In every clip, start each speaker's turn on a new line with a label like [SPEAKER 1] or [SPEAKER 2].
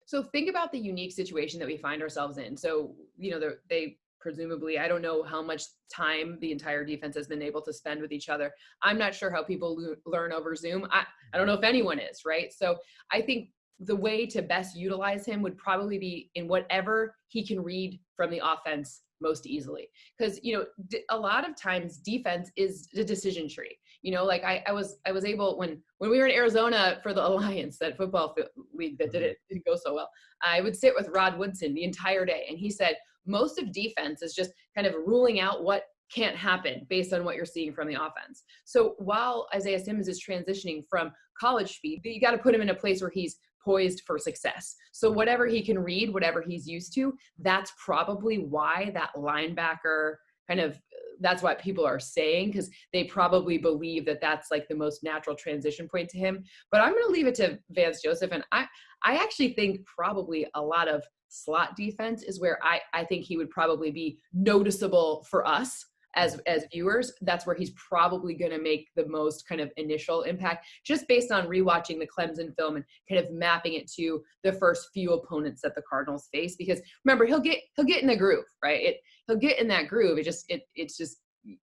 [SPEAKER 1] So think about the unique situation that we find ourselves in. So, they presumably, I don't know how much time the entire defense has been able to spend with each other. I'm not sure how people learn over Zoom. I don't know if anyone is, right? So I think the way to best utilize him would probably be in whatever he can read from the offense most easily. Because, a lot of times defense is the decision tree. Like I was able, when we were in Arizona for the Alliance, that football league that didn't go so well, I would sit with Rod Woodson the entire day. And he said, most of defense is just kind of ruling out what can't happen based on what you're seeing from the offense. So while Isaiah Simmons is transitioning from college speed, you got to put him in a place where he's poised for success. So whatever he can read, whatever he's used to, that's probably why that linebacker that's what people are saying, because they probably believe that that's like the most natural transition point to him. But I'm going to leave it to Vance Joseph. And I actually think probably a lot of slot defense is where I think he would probably be noticeable for us as viewers. That's where he's probably going to make the most kind of initial impact, just based on rewatching the Clemson film and kind of mapping it to the first few opponents that the Cardinals face. Because remember, he'll get in the groove, right? He'll get in that groove. It's just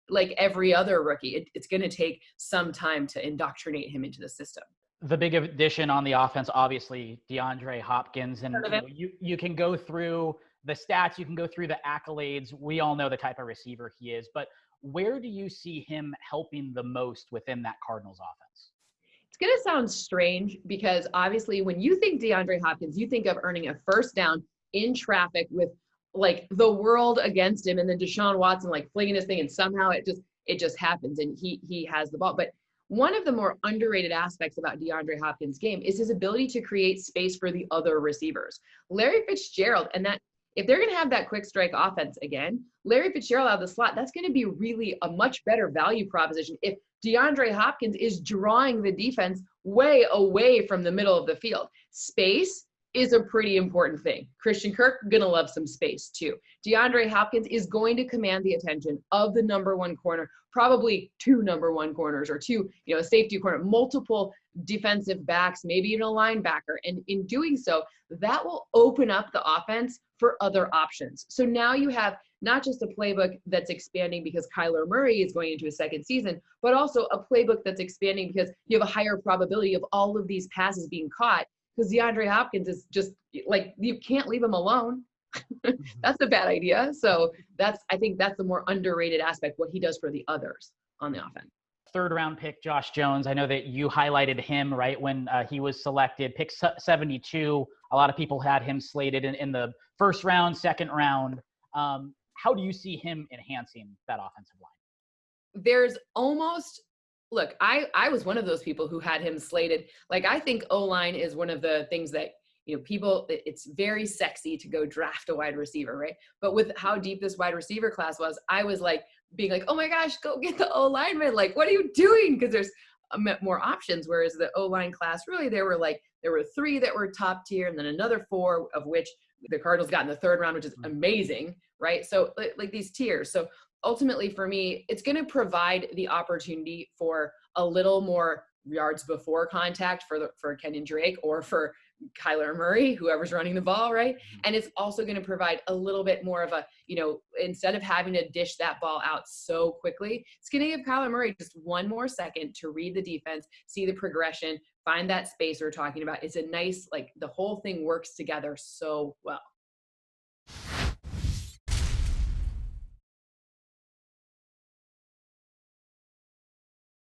[SPEAKER 1] like every other rookie. It's going to take some time to indoctrinate him into the system.
[SPEAKER 2] The big addition on the offense, obviously, DeAndre Hopkins. And you can go through the stats, you can go through the accolades. We all know the type of receiver he is. But where do you see him helping the most within that Cardinals offense?
[SPEAKER 1] It's going to sound strange because obviously when you think DeAndre Hopkins, you think of earning a first down in traffic with like the world against him, and then Deshaun Watson like flinging his thing, and somehow it just happens and he has the ball. But one of the more underrated aspects about DeAndre Hopkins' game is his ability to create space for the other receivers. Larry Fitzgerald, and that if they're going to have that quick strike offense again, Larry Fitzgerald out of the slot, that's going to be really a much better value proposition if DeAndre Hopkins is drawing the defense way away from the middle of the field. Space is a pretty important thing. Christian Kirk, gonna love some space too. DeAndre Hopkins is going to command the attention of the number one corner, probably two number one corners or two, a safety corner, multiple defensive backs, maybe even a linebacker. And in doing so, that will open up the offense for other options. So now you have not just a playbook that's expanding because Kyler Murray is going into his second season, but also a playbook that's expanding because you have a higher probability of all of these passes being caught, because DeAndre Hopkins is just like, you can't leave him alone. That's a bad idea. So I think that's the more underrated aspect, what he does for the others on the offense.
[SPEAKER 2] Third round pick, Josh Jones. I know that you highlighted him, right, when he was selected, pick 72. A lot of people had him slated in the first round, second round. How do you see him enhancing that offensive line?
[SPEAKER 1] There's almost, look, I was one of those people who had him slated. Like, I think O-line is one of the things that, people, it's very sexy to go draft a wide receiver, right? But with how deep this wide receiver class was, I was like, being like, oh my gosh, go get the O-lineman. Like, what are you doing? Because there's more options. Whereas the O-line class, really, there were 3 that were top tier, and then another 4 of which the Cardinals got in the third round, which is amazing, right? So like these tiers. So ultimately for me, it's going to provide the opportunity for a little more yards before contact for Kenyon Drake or for Kyler Murray, whoever's running the ball, right? And it's also going to provide a little bit more of a, instead of having to dish that ball out so quickly, it's going to give Kyler Murray just one more second to read the defense, see the progression, find that space we're talking about. It's a nice, like, the whole thing works together so well.